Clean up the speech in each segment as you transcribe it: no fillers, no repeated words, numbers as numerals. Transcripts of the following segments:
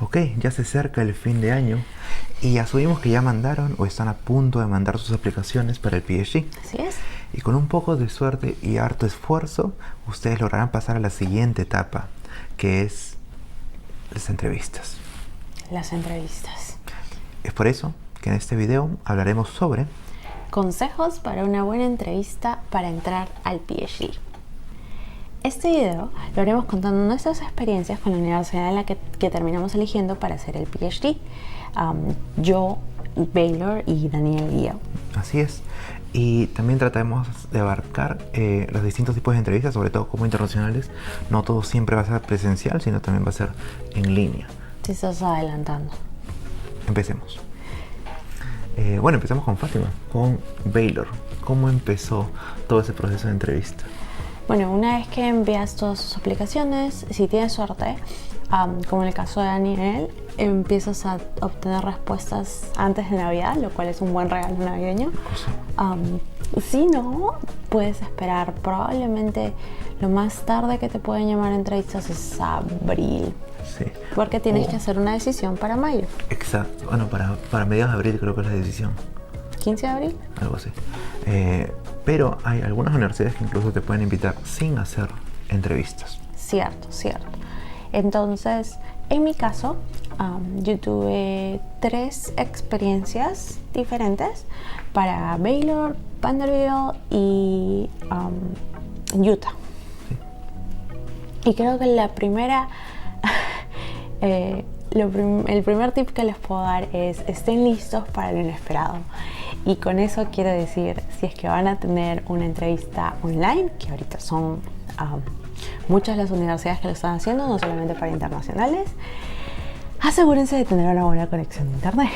Ok, ya se acerca el fin de año y asumimos que ya mandaron o están a punto de mandar sus aplicaciones para el PhD. Así es. Y con un poco de suerte y harto esfuerzo, ustedes lograrán pasar a la siguiente etapa, que es las entrevistas. Las entrevistas. Es por eso que en este video hablaremos sobre consejos para una buena entrevista para entrar al PhD. Este video lo haremos contando nuestras experiencias con la universidad en la que terminamos eligiendo para hacer el PhD. Yo, Baylor y Daniel Guía. Así es. Y también trataremos de abarcar los distintos tipos de entrevistas, sobre todo como internacionales. No todo siempre va a ser presencial, sino también va a ser en línea. Te estás adelantando. Empecemos. Bueno, empezamos con Fátima, con Baylor. ¿Cómo empezó todo ese proceso de entrevista? Bueno, una vez que envías todas sus aplicaciones, si tienes suerte, como en el caso de Daniel, empiezas a obtener respuestas antes de Navidad, lo cual es un buen regalo navideño. Si no, puedes esperar. Probablemente lo más tarde que te pueden llamar a entrevistas es abril. Sí. Porque tienes que hacer una decisión para mayo. Exacto. Bueno, para mediados de abril creo que es la decisión. 15 de abril. Algo así. Pero hay algunas universidades que incluso te pueden invitar sin hacer entrevistas. Cierto. Entonces, en mi caso, yo tuve 3 experiencias diferentes para Baylor, Vanderbilt y Utah. Sí. Y creo que la primera, el primer tip que les puedo dar es: estén listos para lo inesperado. Y con eso quiero decir, si es que van a tener una entrevista online, que ahorita son muchas las universidades que lo están haciendo, no solamente para internacionales, asegúrense de tener una buena conexión de internet.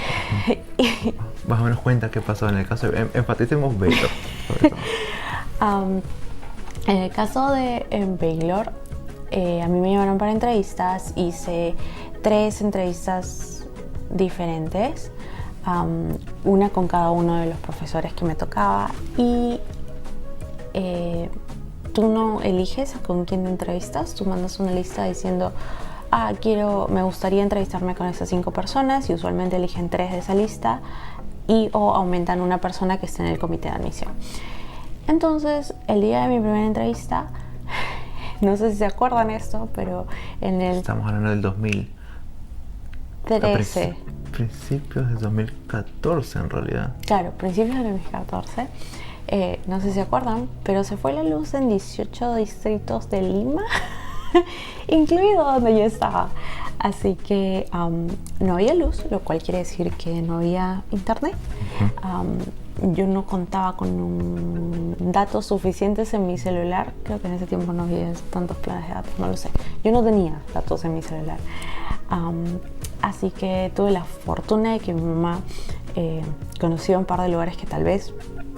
Más o menos cuenta qué pasó en el caso de... Enfaticemos Baylor, sobre todo. En el caso de Baylor, a mí me llamaron para entrevistas. Hice 3 entrevistas diferentes, una con cada uno de los profesores que me tocaba, y tú no eliges con quién te entrevistas. Tú mandas una lista diciendo: me gustaría entrevistarme con esas 5 personas, y usualmente eligen 3 de esa lista o aumentan una persona que esté en el comité de admisión. Entonces, el día de mi primera entrevista, no sé si se acuerdan esto, pero estamos hablando del 2013. Principios de 2014 en realidad. Claro, principios de 2014. No sé si se acuerdan, pero se fue la luz en 18 distritos de Lima, incluido donde yo estaba. Así que no había luz, lo cual quiere decir que no había internet. Yo no contaba con datos suficientes en mi celular. Creo que en ese tiempo no había tantos planes de datos, no lo sé. Yo no tenía datos en mi celular. Así que tuve la fortuna de que mi mamá conocía un par de lugares que tal vez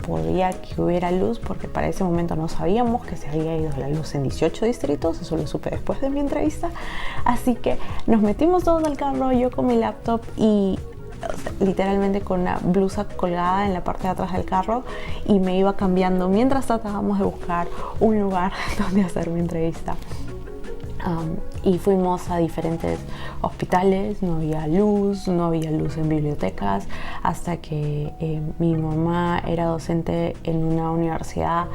podía que hubiera luz, porque para ese momento no sabíamos que se había ido la luz en 18 distritos. Eso lo supe después de mi entrevista. Así que nos metimos todos al carro, yo con mi laptop y literalmente con una blusa colgada en la parte de atrás del carro, y me iba cambiando mientras tratábamos de buscar un lugar donde hacer mi entrevista. Y fuimos a diferentes hospitales, no había luz en bibliotecas, hasta que mi mamá era docente en una universidad,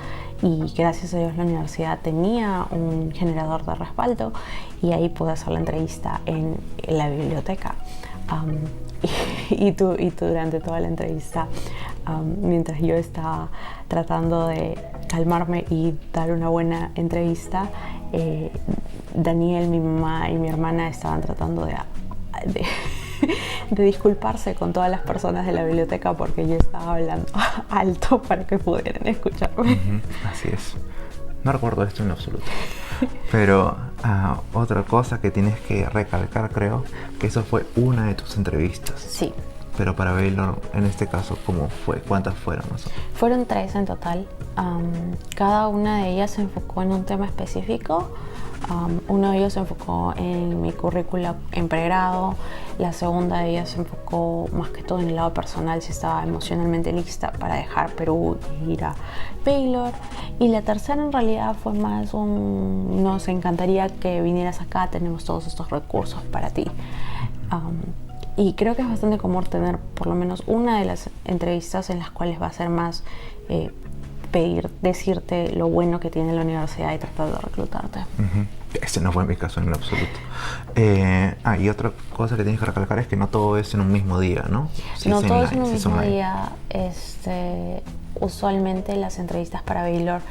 y gracias a Dios la universidad tenía un generador de respaldo, y ahí pude hacer la entrevista en la biblioteca. Y tú durante toda la entrevista, mientras yo estaba tratando de calmarme y dar una buena entrevista, Daniel, mi mamá y mi hermana estaban tratando de disculparse con todas las personas de la biblioteca, porque yo estaba hablando alto para que pudieran escucharme. Así es. No recuerdo esto en absoluto. Pero otra cosa que tienes que recalcar, creo, que eso fue una de tus entrevistas. Sí. Pero para Baylor, en este caso, ¿cómo fue? ¿Cuántas fueron más o menos? Fueron 3 en total. Cada una de ellas se enfocó en un tema específico. Uno de ellos se enfocó en mi currícula en pregrado. La segunda de ellas se enfocó más que todo en el lado personal, si estaba emocionalmente lista para dejar Perú e ir a Baylor. Y la tercera en realidad fue más nos encantaría que vinieras acá, tenemos todos estos recursos para ti. Y creo que es bastante común tener por lo menos una de las entrevistas en las cuales va a ser más decirte lo bueno que tiene la universidad y tratar de reclutarte. Ese no fue mi caso en lo absoluto. Y otra cosa que tienes que recalcar es que no todo es en un mismo día, ¿no? Si no todo es en un mismo día. Usualmente las entrevistas para Baylor,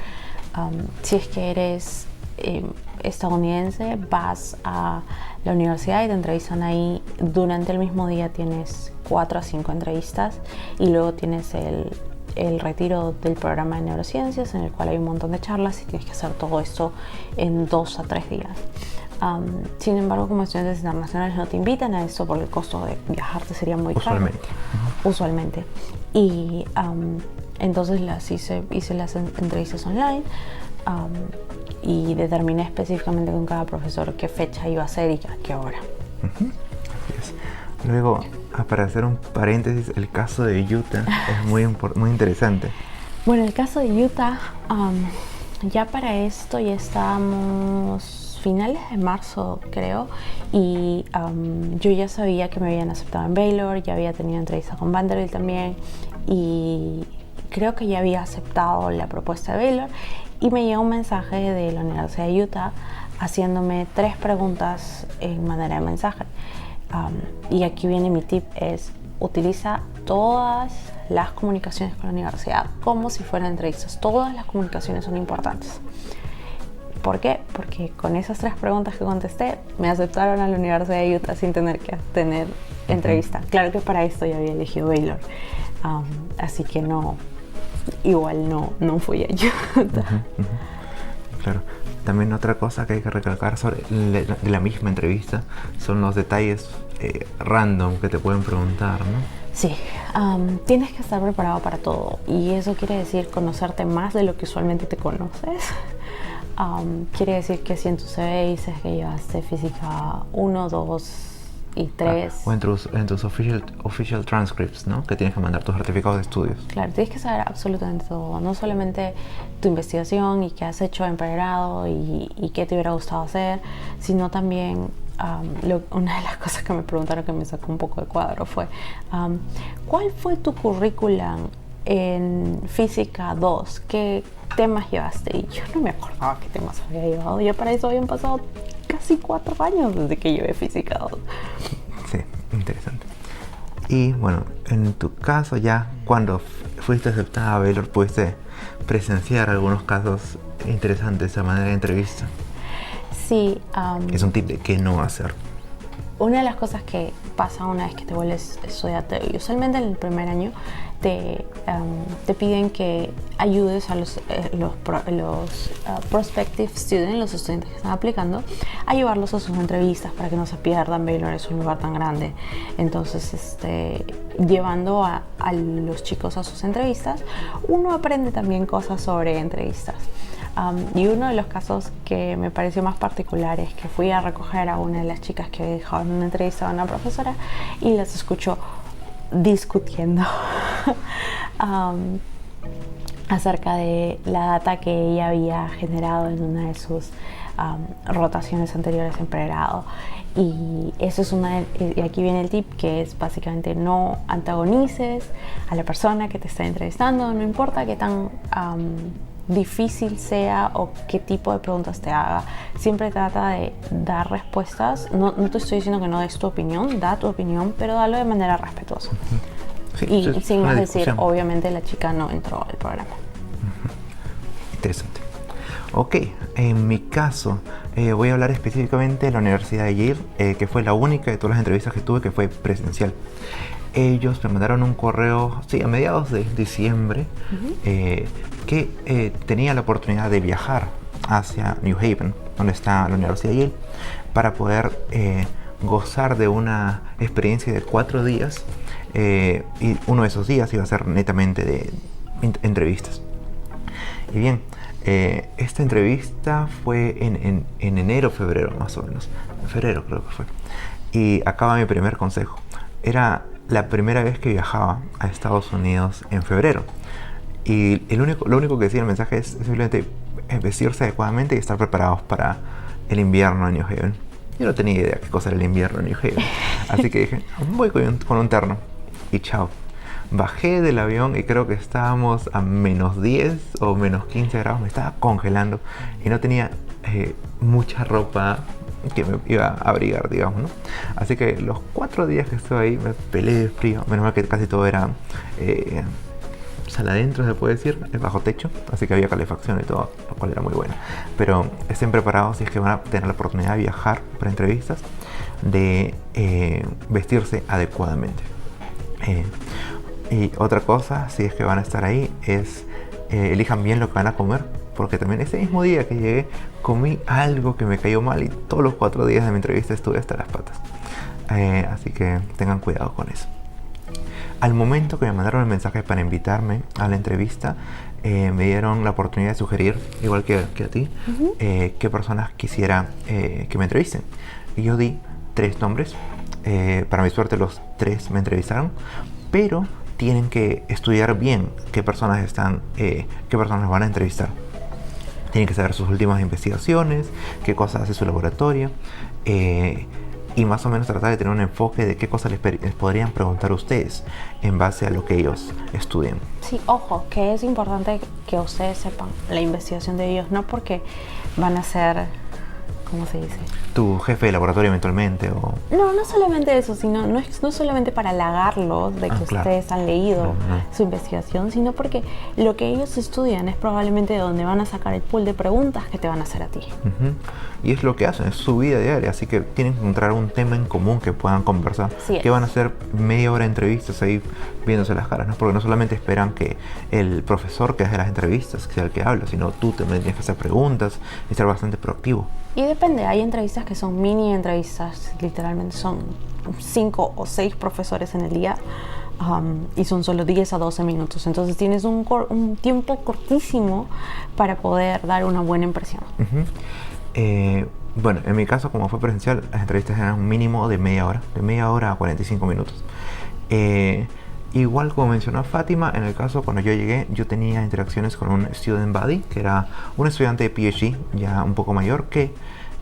si es que eres estadounidense, vas a la universidad y te entrevistan ahí. Durante el mismo día tienes 4 a 5 entrevistas y luego tienes el retiro del programa de neurociencias, en el cual hay un montón de charlas y tienes que hacer todo esto en 2 a 3 días. Sin embargo, como estudiantes internacionales no te invitan a eso porque el costo de viajarte sería muy caro. Usualmente. Y entonces hice las entrevistas online y determiné específicamente con cada profesor qué fecha iba a ser y a qué hora. Así es. Luego, para hacer un paréntesis, el caso de Utah es muy interesante. Bueno, el caso de Utah, ya para esto ya estábamos finales de marzo, creo, y yo ya sabía que me habían aceptado en Baylor, ya había tenido entrevista con Vanderbilt también, y creo que ya había aceptado la propuesta de Baylor, y me llegó un mensaje de la Universidad de Utah haciéndome 3 preguntas en manera de mensaje. Y aquí viene mi tip, es utiliza todas las comunicaciones con la universidad como si fueran entrevistas. Todas las comunicaciones son importantes. ¿Por qué? Porque con esas 3 preguntas que contesté me aceptaron a la Universidad de Utah sin tener que tener entrevista. Claro que para esto ya había elegido Baylor, así que igual no fui a Utah. Claro. También otra cosa que hay que recalcar sobre la misma entrevista son los detalles random que te pueden preguntar, ¿no? Sí, tienes que estar preparado para todo y eso quiere decir conocerte más de lo que usualmente te conoces. Quiere decir que si en tu CV dices que llevaste física 1, 2 y 3. O en tus official transcripts, ¿no? Que tienes que mandar tus certificados de estudios. Claro, tienes que saber absolutamente todo, no solamente tu investigación y qué has hecho en pregrado y qué te hubiera gustado hacer, sino también una de las cosas que me preguntaron que me sacó un poco de cuadro fue ¿cuál fue tu currículum en física 2? ¿Qué temas llevaste? Y yo no me acordaba qué temas había llevado. Ya para eso habían pasado casi 4 años desde que llevé física 2. Sí, interesante. Y bueno, en tu caso ya cuando fuiste aceptada a Baylor pudiste presenciar algunos casos interesantes a manera de entrevista. Sí. Es un tip de qué no hacer. Una de las cosas que pasa una vez que te vuelves estudiante, y usualmente en el primer año te piden que ayudes a los prospective students, los estudiantes que están aplicando, a llevarlos a sus entrevistas para que no se pierdan. Baylor es un lugar tan grande, entonces llevando a los chicos a sus entrevistas, uno aprende también cosas sobre entrevistas. Y uno de los casos que me pareció más particular es que fui a recoger a una de las chicas que había dejado en una entrevista a una profesora y las escucho discutiendo acerca de la data que ella había generado en una de sus rotaciones anteriores en pregrado. Y eso es y aquí viene el tip, que es básicamente no antagonices a la persona que te está entrevistando, no importa qué tan difícil sea o qué tipo de preguntas te haga, siempre trata de dar respuestas. No te estoy diciendo que no des tu opinión, da tu opinión, pero dalo de manera respetuosa. Sí, y sin más decir, obviamente la chica no entró al programa. Interesante. Ok, en mi caso voy a hablar específicamente de la Universidad de Yale, que fue la única de todas las entrevistas que tuve que fue presencial. Ellos me mandaron un correo, a mediados de diciembre, que tenía la oportunidad de viajar hacia New Haven, donde está la Universidad de Yale, para poder gozar de una experiencia de 4 días, y uno de esos días iba a ser netamente de entrevistas. Y bien, esta entrevista fue en enero, febrero más o menos, en febrero creo que fue, y acaba mi primer consejo. Era la primera vez que viajaba a Estados Unidos en febrero. Y lo único que decía el mensaje es simplemente vestirse adecuadamente y estar preparados para el invierno en New Haven. Yo no tenía idea qué cosa era el invierno en New Haven. Así que dije, voy con un terno. Y chao. Bajé del avión y creo que estábamos a -10 o -15 grados. Me estaba congelando y no tenía mucha ropa que me iba a abrigar, digamos, ¿no? Así que los 4 días que estuve ahí me peleé de frío. Menos mal que casi todo era sala adentro, se puede decir, bajo techo, así que había calefacción y todo, lo cual era muy bueno. Pero estén preparados si es que van a tener la oportunidad de viajar para entrevistas, de vestirse adecuadamente. Y otra cosa, si es que van a estar ahí, es elijan bien lo que van a comer, porque también ese mismo día que llegué comí algo que me cayó mal y todos los 4 días de mi entrevista estuve hasta las patas. Así que tengan cuidado con eso. Al momento que me mandaron el mensaje para invitarme a la entrevista, me dieron la oportunidad de sugerir, igual que a ti, qué personas quisiera que me entrevisten. Y yo di 3 nombres. Para mi suerte los 3 me entrevistaron, pero tienen que estudiar bien qué personas van a entrevistar. Tienen que saber sus últimas investigaciones, qué cosas hace su laboratorio, y más o menos tratar de tener un enfoque de qué cosas les podrían preguntar a ustedes en base a lo que ellos estudien. Sí, ojo, que es importante que ustedes sepan la investigación de ellos, no porque van a ser, ¿cómo se dice? Tu jefe de laboratorio eventualmente o... No solamente eso, sino no solamente para halagarlos de que ustedes han leído su investigación, sino porque lo que ellos estudian es probablemente de donde van a sacar el pool de preguntas que te van a hacer a ti. Y es lo que hacen, es su vida diaria, así que tienen que encontrar un tema en común que puedan conversar. Que van a hacer media hora de entrevistas ahí viéndose las caras, ¿no? Porque no solamente esperan que el profesor que hace las entrevistas sea el que habla, sino tú también tienes que hacer preguntas y ser bastante proactivo. Y depende, hay entrevistas que son mini entrevistas, literalmente son 5 o 6 profesores en el día, y son solo 10 a 12 minutos, entonces tienes un tiempo cortísimo para poder dar una buena impresión. Bueno, en mi caso, como fue presencial, las entrevistas eran un mínimo de media hora a 45 minutos. Igual como mencionó Fátima, en el caso cuando yo llegué, yo tenía interacciones con un student buddy, que era un estudiante de PhD, ya un poco mayor, que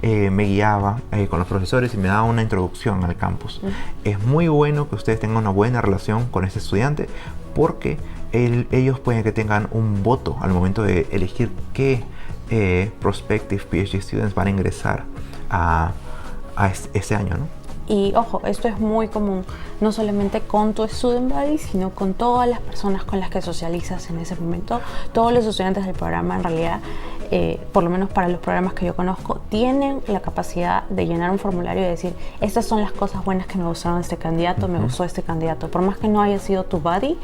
me guiaba con los profesores y me daba una introducción al campus. Es muy bueno que ustedes tengan una buena relación con este estudiante, porque ellos pueden que tengan un voto al momento de elegir qué prospective PhD students van a ingresar a ese año, ¿no? Y ojo, esto es muy común, no solamente con tu student buddy, sino con todas las personas con las que socializas en ese momento. Todos los estudiantes del programa, en realidad, por lo menos para los programas que yo conozco, tienen la capacidad de llenar un formulario y decir, estas son las cosas buenas que me gustaron de este candidato, me gustó este candidato. Por más que no haya sido tu buddy,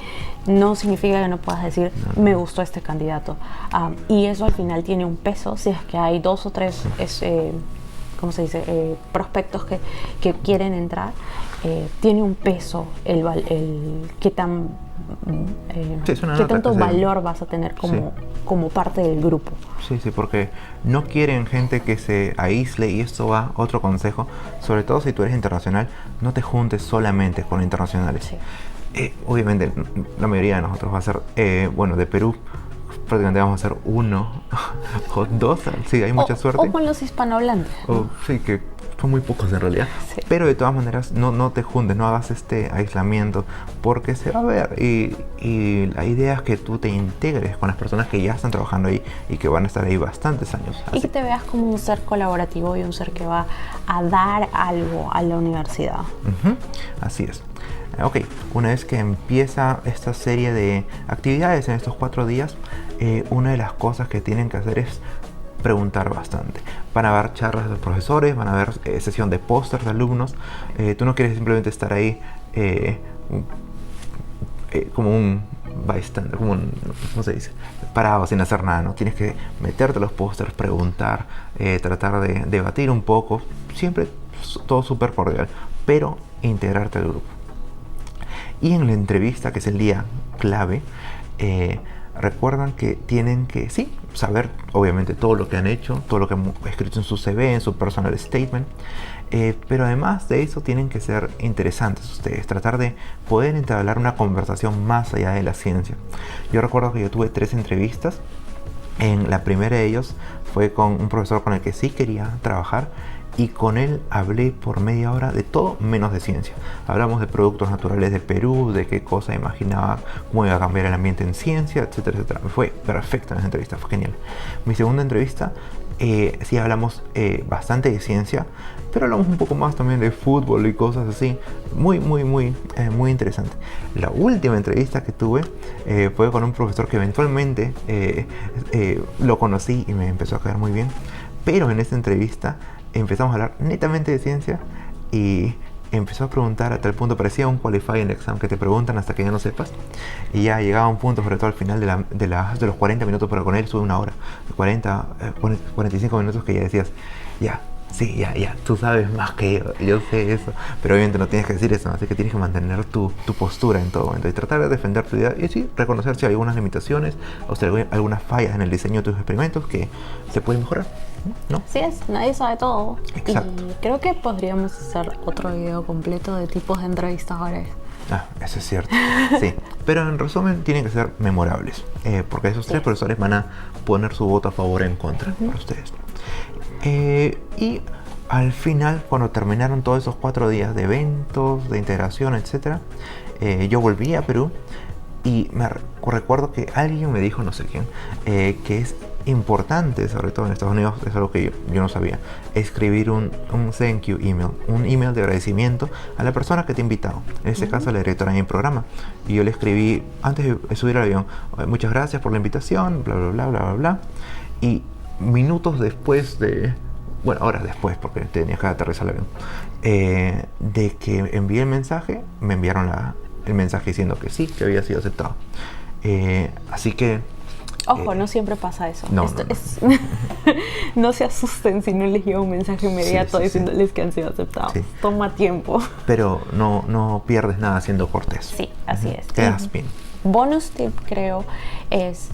no significa que no puedas decir, me gustó este candidato. Y eso al final tiene un peso si es que hay 2 o 3... ¿cómo se dice? Prospectos que quieren entrar, tiene un peso el qué tanto valor vas a tener como parte del grupo. Sí, porque no quieren gente que se aísle, y esto va otro consejo, sobre todo si tú eres internacional, no te juntes solamente con internacionales. Obviamente la mayoría de nosotros va a ser, de Perú, prácticamente vamos a hacer 1 o 2, sí, hay mucha suerte. O con los hispanohablantes. Sí, que son muy pocos en realidad. Pero de todas maneras, no te juntes, no hagas este aislamiento, porque se va a ver. Y la idea es que tú te integres con las personas que ya están trabajando ahí y que van a estar ahí bastantes años. Y que te veas como un ser colaborativo y un ser que va a dar algo a la universidad. Así es. Ok, una vez que empieza esta serie de actividades en estos 4 días, una de las cosas que tienen que hacer es preguntar bastante. Van a haber charlas de los profesores, van a haber sesión de pósters de alumnos. Tú no quieres simplemente estar ahí como un bystander, ¿cómo se dice? Parado sin hacer nada, ¿no? Tienes que meterte a los pósters, preguntar, tratar de debatir un poco, siempre todo súper cordial, pero integrarte al grupo. Y en la entrevista, que es el día clave, recuerdan que tienen que, saber obviamente todo lo que han hecho, todo lo que han escrito en su CV, en su personal statement, pero además de eso tienen que ser interesantes ustedes, tratar de poder entablar una conversación más allá de la ciencia. Yo recuerdo que yo tuve 3 entrevistas. En la primera de ellos fue con un profesor con el que sí quería trabajar, y con él hablé por media hora de todo menos de ciencia. Hablamos de productos naturales de Perú, de qué cosa imaginaba, cómo iba a cambiar el ambiente en ciencia, etcétera, etcétera. Fue perfecta esa entrevista, fue genial. Mi segunda entrevista, sí hablamos bastante de ciencia, pero hablamos un poco más también de fútbol y cosas así. Muy interesante. La última entrevista que tuve fue con un profesor que eventualmente lo conocí y me empezó a caer muy bien. Pero en esta entrevista empezamos a hablar netamente de ciencia y empezó a preguntar a tal punto, parecía un qualifying exam que te preguntan hasta que ya no sepas, y ya llegaba un punto, sobre todo al final de los 40 minutos, pero con él sube una hora, 45 minutos, que ya decías, ya, sí, ya, tú sabes más que yo sé eso, pero obviamente no tienes que decir eso, así que tienes que mantener tu postura en todo momento y tratar de defender tu idea y sí, reconocer si hay algunas limitaciones o si hay algunas fallas en el diseño de tus experimentos que se pueden mejorar, ¿no? Así es, nadie sabe todo. Exacto. Y creo que podríamos hacer otro video completo de tipos de entrevistadores. Ah, eso es cierto, sí. Pero en resumen, tienen que ser memorables, porque esos tres profesores van a poner su voto a favor o en contra para ustedes. Y al final, cuando terminaron todos esos 4 días de eventos, de integración, etc., yo volví a Perú y recuerdo que alguien me dijo, no sé quién, que es importante, sobre todo en Estados Unidos, es algo que yo no sabía, escribir un thank you email, un email de agradecimiento a la persona que te ha invitado, en este caso a la directora de mi programa. Y yo le escribí, antes de subir al avión, muchas gracias por la invitación, bla, bla, bla, bla, bla, bla. Y minutos después bueno, horas después, porque tenía que aterrizar el avión, de que envié el mensaje, me enviaron el mensaje diciendo que sí, que había sido aceptado. Así que ojo, no siempre pasa eso. No, No se asusten si no les llega un mensaje inmediato diciéndoles que han sido aceptados. Sí. Toma tiempo. Pero no pierdes nada siendo cortés. Sí, así es. Quedas bien. Bonus tip, creo, es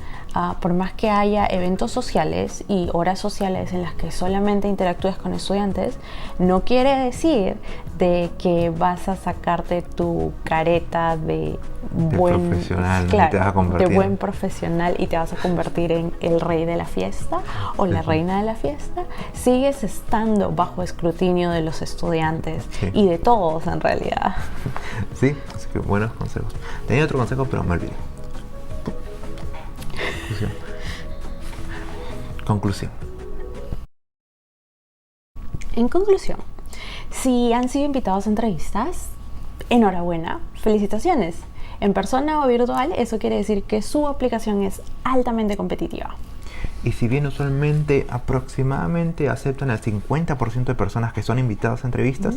por más que haya eventos sociales y horas sociales en las que solamente interactúes con estudiantes, no quiere decir de que vas a sacarte tu careta de buen profesional, claro, te vas a convertir de buen profesional y te vas a convertir en el rey de la fiesta o la reina de la fiesta. Sigues estando bajo escrutinio de los estudiantes y de todos en realidad. Sí, así que buenos consejos. Tenía otro consejo, pero me olvidé. Conclusión. En conclusión, si han sido invitados a entrevistas, enhorabuena, felicitaciones. En persona o virtual, eso quiere decir que su aplicación es altamente competitiva. Y si bien usualmente aproximadamente aceptan al 50% de personas que son invitadas a entrevistas,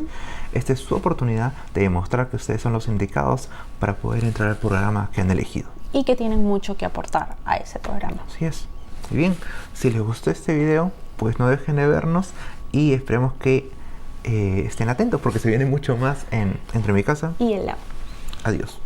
esta es su oportunidad de demostrar que ustedes son los indicados para poder entrar al programa que han elegido. Y que tienen mucho que aportar a ese programa. Así es. Y bien, si les gustó este video, pues no dejen de vernos y esperemos que estén atentos porque se viene mucho más entre mi casa y el lab. Adiós.